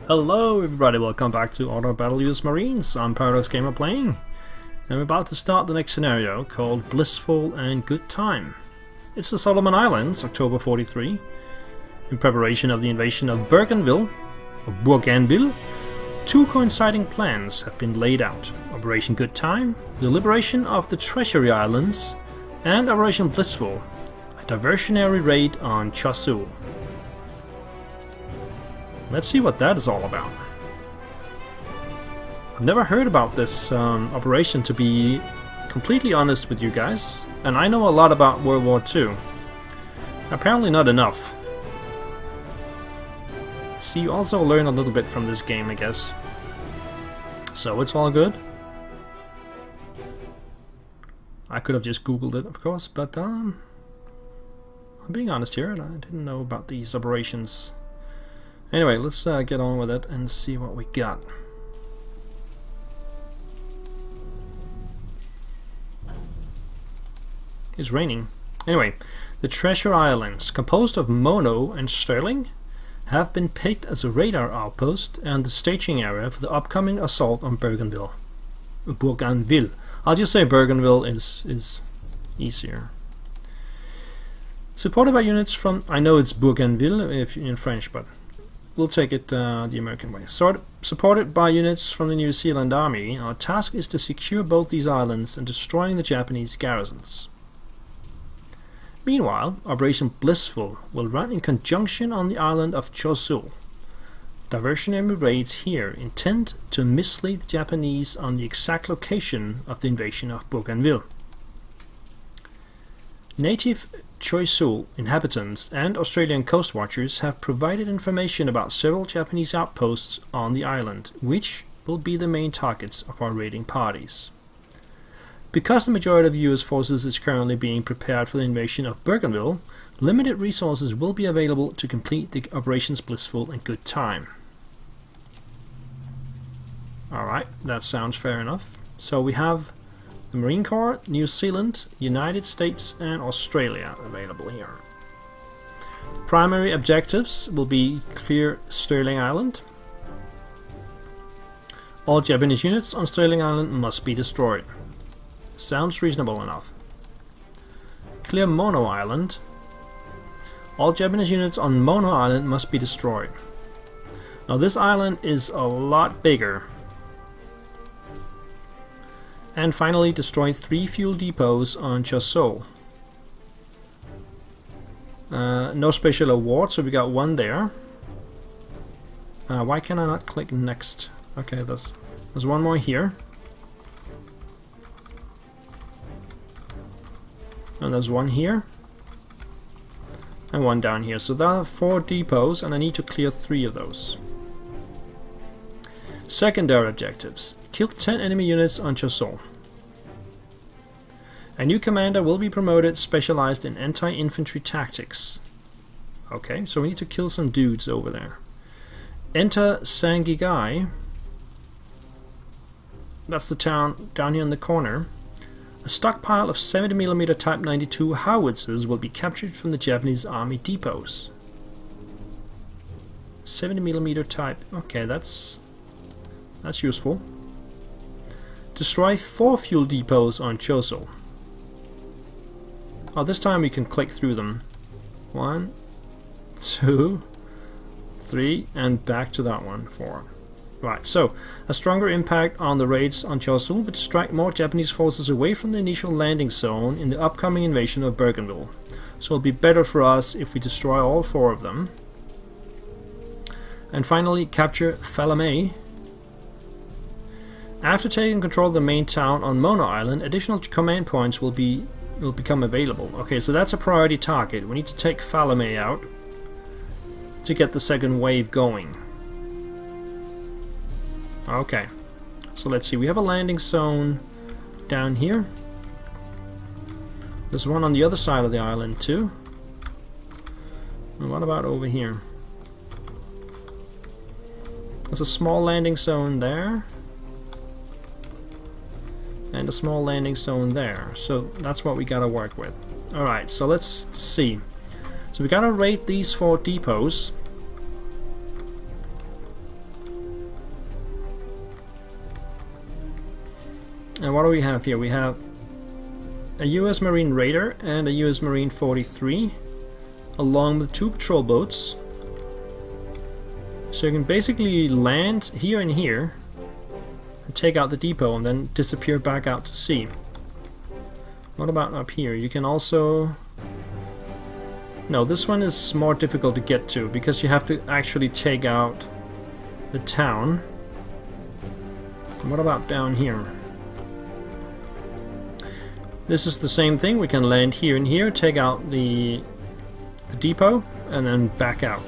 Hello everybody, welcome back to Auto Battle US Marines. I'm Paradox Gamer playing, and we're about to start the next scenario called Blissful and Goodtime. It's the Solomon Islands, October 43. In preparation of the invasion of Bougainville, two coinciding plans have been laid out. Operation Goodtime, the liberation of the Treasury Islands, and Operation Blissful, a diversionary raid on Choiseul. Let's see what that is all about. I've never heard about this operation, to be completely honest with you guys, and I know a lot about World War II. Apparently not enough. See, you also learn a little bit from this game, I guess. So it's all good. I could have just googled it, of course, but I'm being honest here, and I didn't know about these operations. Anyway, let's get on with it and see what we got. It's raining. Anyway, the Treasure Islands, composed of Mono and Sterling, have been picked as a radar outpost and the staging area for the upcoming assault on Bougainville. I'll just say Bougainville is easier. Supported by units from, I know it's Bougainville if in French, but we'll take it the American way. Supported by units from the New Zealand Army, our task is to secure both these islands and destroying the Japanese garrisons. Meanwhile, Operation Blissful will run in conjunction on the island of Choiseul. Diversionary raids here intend to mislead the Japanese on the exact location of the invasion of Bougainville. Native Choiseul inhabitants and Australian coast watchers have provided information about several Japanese outposts on the island, which will be the main targets of our raiding parties. Because the majority of US forces is currently being prepared for the invasion of Bougainville, limited resources will be available to complete the Operations Blissful and Goodtime. Alright, that sounds fair enough. So we have the Marine Corps, New Zealand, United States and Australia available here. Primary objectives will be clear Sterling Island. All Japanese units on Sterling Island must be destroyed. Sounds reasonable enough. Clear Mono Island. All Japanese units on Mono Island must be destroyed. Now this island is a lot bigger. And finally, destroy 3 fuel depots on Choiseul. No special award, so we got 1 there. Why can I not click next? Okay, there's 1 more here. And there's 1 here. And 1 down here. So there are 4 depots, and I need to clear 3 of those. Secondary objectives. Kill 10 enemy units on Choiseul. A new commander will be promoted, specialized in anti-infantry tactics. Okay, so we need to kill some dudes over there. Enter Sangigai. That's the town down here in the corner. A stockpile of 70mm Type 92 howitzers will be captured from the Japanese army depots. 70mm type. Okay, that's useful. Destroy 4 fuel depots on Choiseul. Oh, this time we can click through them. 1, 2, 3, and back to that one. 4. Right, so a stronger impact on the raids on Choiseul will distract more Japanese forces away from the initial landing zone in the upcoming invasion of Bougainville. So it'll be better for us if we destroy all 4 of them. And finally, capture Falamé. After taking control of the main town on Mono Island, additional command points will become available. Okay, so that's a priority target. We need to take Falamé out to get the second wave going. Okay, so let's see. We have a landing zone down here. There's one on the other side of the island too. And what about over here? There's a small landing zone there. And a small landing zone there. So that's what we gotta work with. Alright, so let's see. So we gotta raid these 4 depots. And what do we have here? We have a US Marine Raider and a US Marine 43, along with 2 patrol boats. So you can basically land here and here, and take out the depot, and then disappear back out to sea. What about up here? You can also... No, this one is more difficult to get to, because you have to actually take out the town. And what about down here? This is the same thing. We can land here and here, take out the depot, and then back out.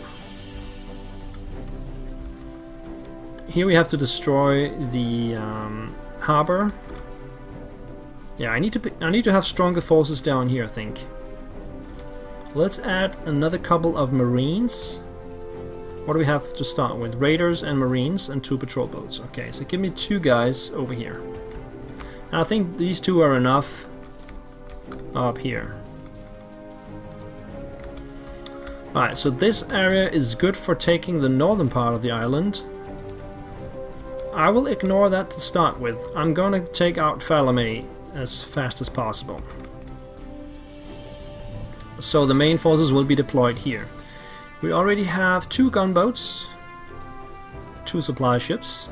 Here we have to destroy the harbor. Yeah, I need to have stronger forces down here, I think. Let's add another couple of Marines. What do we have to start with? Raiders and Marines and 2 patrol boats. Okay, so give me 2 guys over here. And I think these 2 are enough up here. Alright, so this area is good for taking the northern part of the island. I will ignore that to start with. I'm gonna take out Falame as fast as possible. So the main forces will be deployed here. We already have 2 gunboats, 2 supply ships.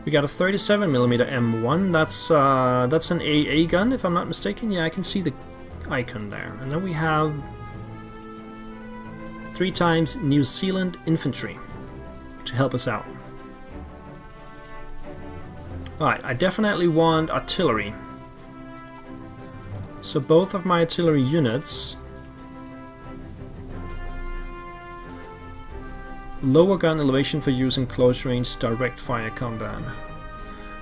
We got a 37mm M1. That's an AA gun, if I'm not mistaken. Yeah, I can see the icon there. And then we have 3 times New Zealand infantry to help us out. Alright, I definitely want artillery. So both of my artillery units, lower gun elevation for use in close range direct fire combat.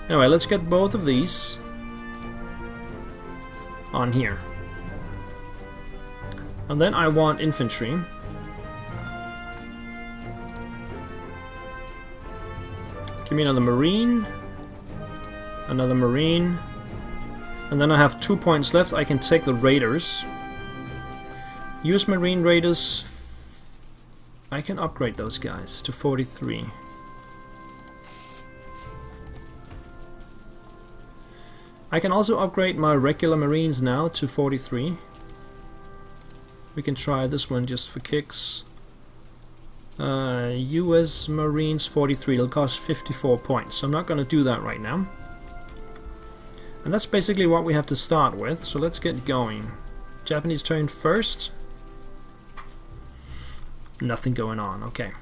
Anyway, let's get both of these on here. And then I want infantry. Give me another Marine. Another Marine. And then I have 2 points left. I can take the Raiders. Use Marine Raiders. I can upgrade those guys to 43. I can also upgrade my regular Marines now to 43. We can try this one just for kicks. US Marines 43, it'll cost 54 points, so I'm not going to do that right now. And that's basically what we have to start with, so let's get going. Japanese turn first. Nothing going on, okay.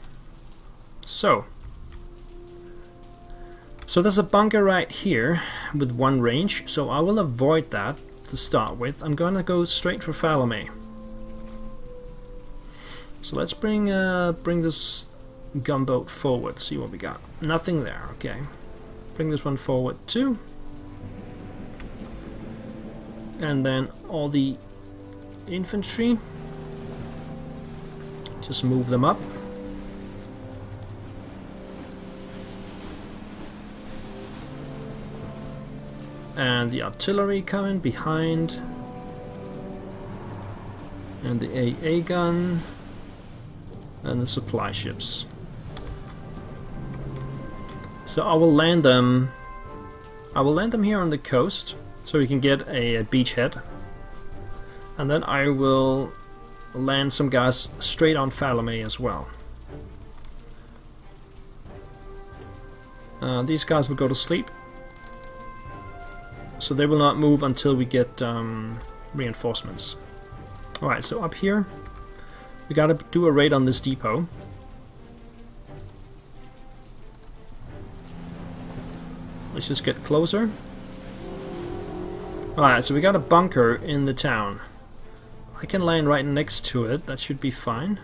So there's a bunker right here with 1 range, so I will avoid that to start with. I'm gonna go straight for Falame. So let's bring this gunboat forward, see what we got. Nothing there, okay. Bring this one forward too. And then all the infantry, just move them up. And the artillery coming behind. And the AA gun. And the supply ships. So I will land them. Here on the coast, so we can get a beachhead. And then I will land some guys straight on Falame as well. These guys will go to sleep, so they will not move until we get reinforcements. Alright, so up here we gotta do a raid on this depot. Let's just get closer. Alright, so we got a bunker in the town. I can land right next to it, that should be fine.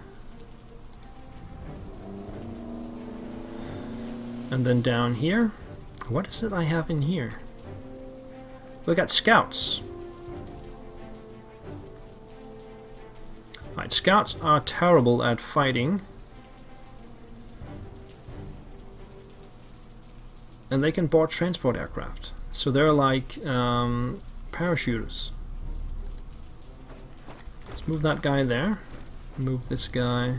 And then down here, what is it I have in here? We got scouts. Right, scouts are terrible at fighting. And they can board transport aircraft. So they're like parachuters. Let's move that guy there. Move this guy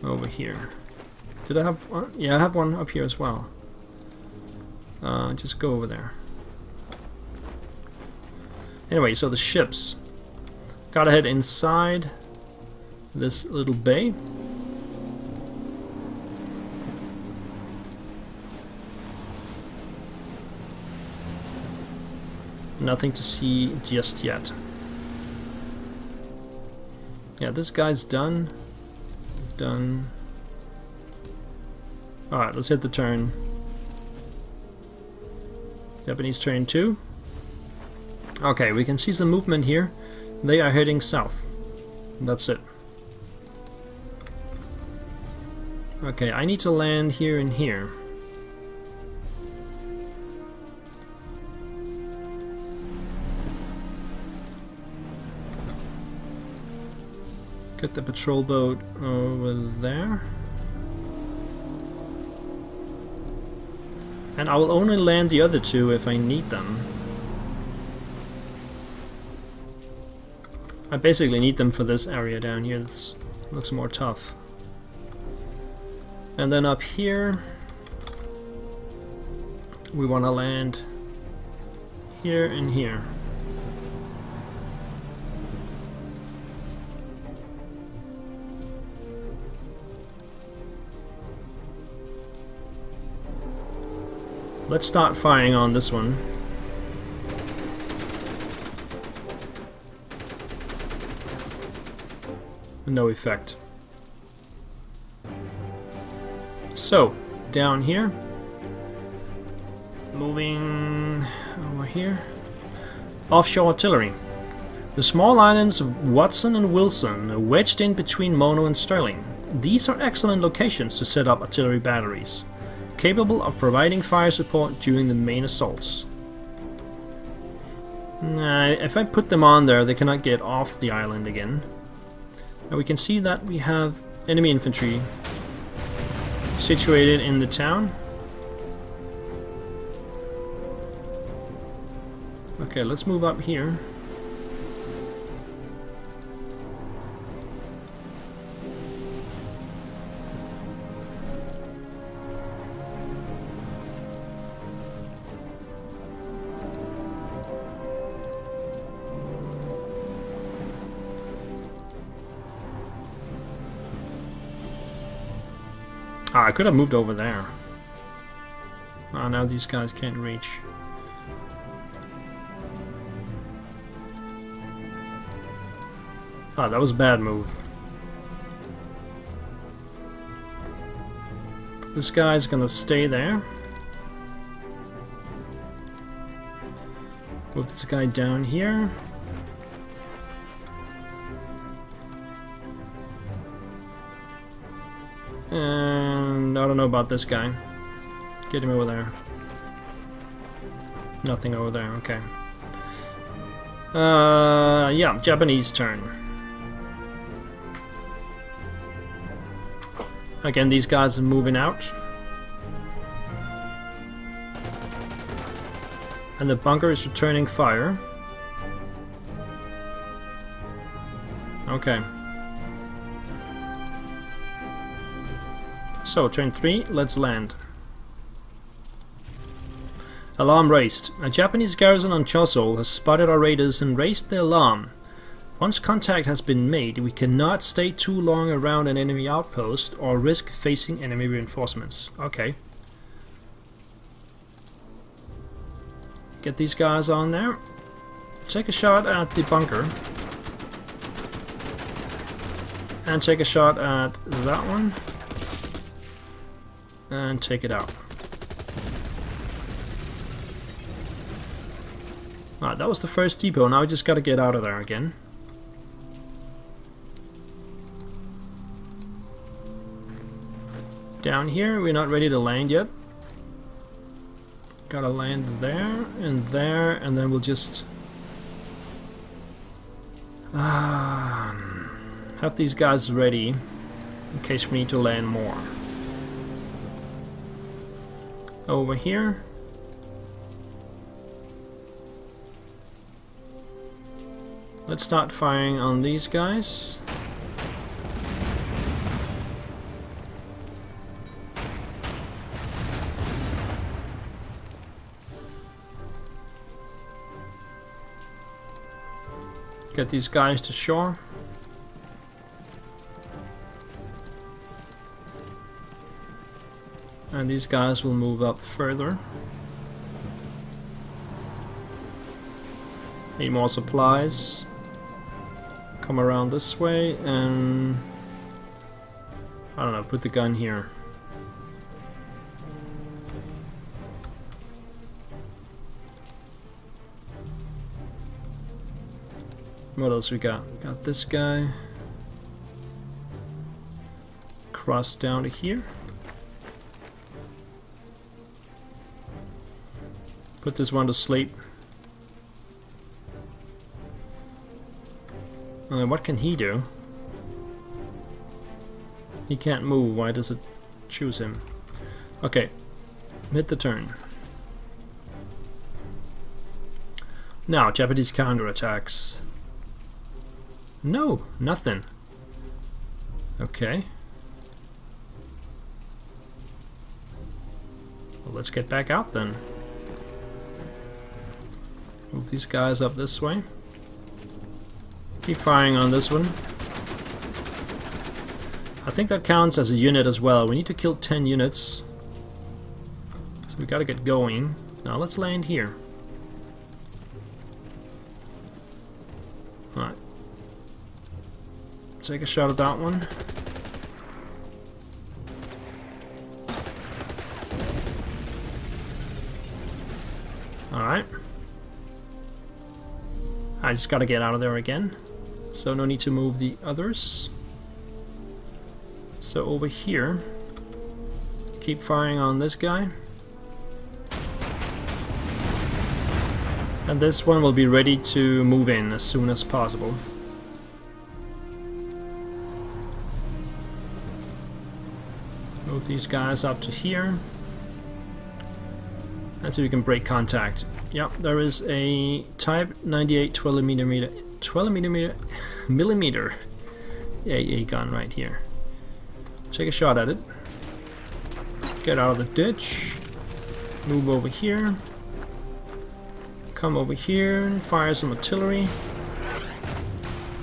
over here. Did I have one? Yeah, I have one up here as well. Just go over there. Anyway, so the ships. Gotta head inside this little bay. Nothing to see just yet. Yeah, this guy's done. Done. Alright, let's hit the turn. Japanese turn 2. Okay, we can see some movement here. They are heading south. That's it. Okay, I need to land here and here. Get the patrol boat over there. And I will only land the other two if I need them. I basically need them for this area down here. This looks more tough. And then up here, we want to land here and here. Let's start firing on this one. No effect. So, down here. Moving over here. Offshore artillery. The small islands of Watson and Wilson are wedged in between Mono and Sterling. These are excellent locations to set up artillery batteries, capable of providing fire support during the main assaults. If I put them on there, they cannot get off the island again. Now we can see that we have enemy infantry situated in the town. Okay, let's move up here. I could have moved over there. Now these guys can't reach. That was a bad move. This guy's gonna stay there. Move this guy down here. And I don't know about this guy. Get him over there. Nothing over there, okay. Yeah, Japanese turn. Again, these guys are moving out. And the bunker is returning fire. Okay. So, turn 3, let's land. Alarm raised. A Japanese garrison on Chosul has spotted our raiders and raised the alarm. Once contact has been made, we cannot stay too long around an enemy outpost or risk facing enemy reinforcements. Okay. Get these guys on there. Take a shot at the bunker. And take a shot at that one. And take it out. Alright, that was the first depot. Now we just gotta get out of there again. Down here, we're not ready to land yet. Gotta land there, and then we'll just have these guys ready in case we need to land more. Over here. Let's start firing on these guys. Get these guys to shore. And these guys will move up further. Need more supplies. Come around this way and I don't know, put the gun here. What else we got? Got this guy. Cross down to here. Put this one to sleep. What can he do? He can't move. Why does it choose him? Okay. Hit the turn. Now, Japanese counterattacks. No, nothing. Okay. Well, let's get back out then. Move these guys up this way. Keep firing on this one. I think that counts as a unit as well. We need to kill 10 units. So we gotta get going. Now let's land here. Alright. Take a shot at that one. Alright. I just gotta get out of there again. So no need to move the others. So over here, keep firing on this guy. And this one will be ready to move in as soon as possible. Move these guys up to here. And so we can break contact. Yep, there is a Type 98 12 millimeter AA gun right here. Take a shot at it. Get out of the ditch. Move over here. Come over here and fire some artillery.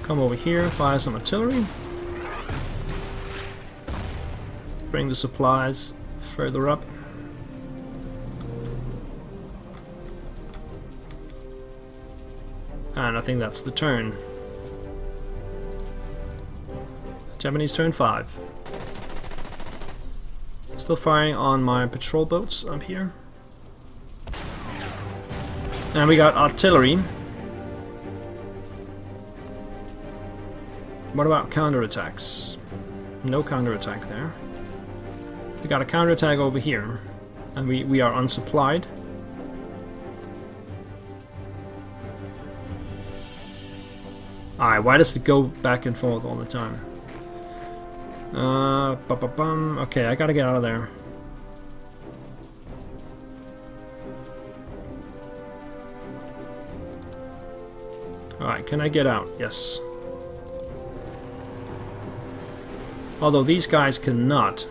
Come over here, fire some artillery. Bring the supplies further up. And I think that's the turn. Japanese turn 5. Still firing on my patrol boats up here. And we got artillery. What about counterattacks? No counterattack there. We got a counterattack over here. And we are unsupplied. Alright, why does it go back and forth all the time? Okay, I gotta get out of there. Alright, can I get out? Yes. Although these guys cannot.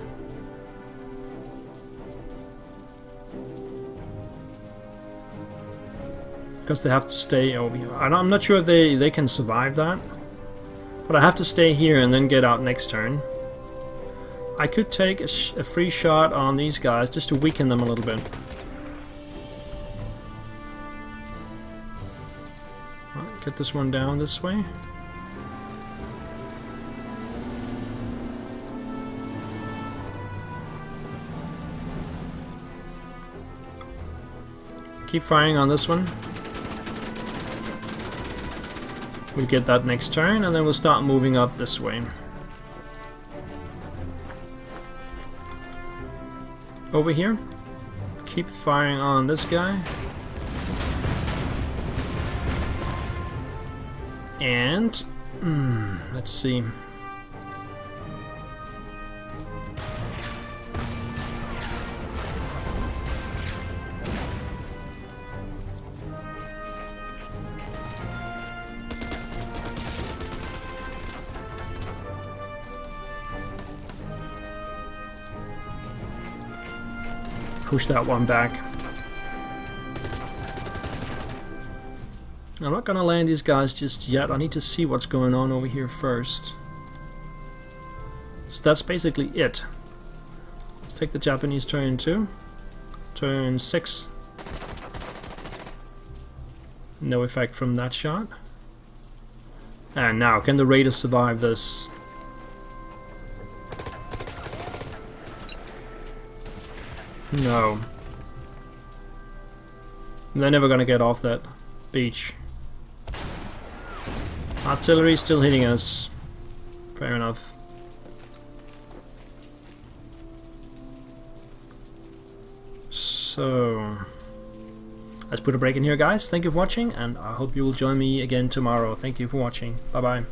Because they have to stay over here. I'm not sure if they can survive that. But I have to stay here and then get out next turn. I could take a free shot on these guys just to weaken them a little bit. Right, get this one down this way. Keep firing on this one. We'll get that next turn and then we'll start moving up this way. Over here, keep firing on this guy. And, let's see. Push that one back. I'm not gonna land these guys just yet. I need to see what's going on over here first. So that's basically it. Let's take the Japanese turn 2. Turn 6. No effect from that shot. And now, can the Raiders survive this? No. They're never gonna get off that beach. Artillery still hitting us. Fair enough. So let's put a break in here, guys. Thank you for watching, and I hope you will join me again tomorrow. Thank you for watching. Bye bye.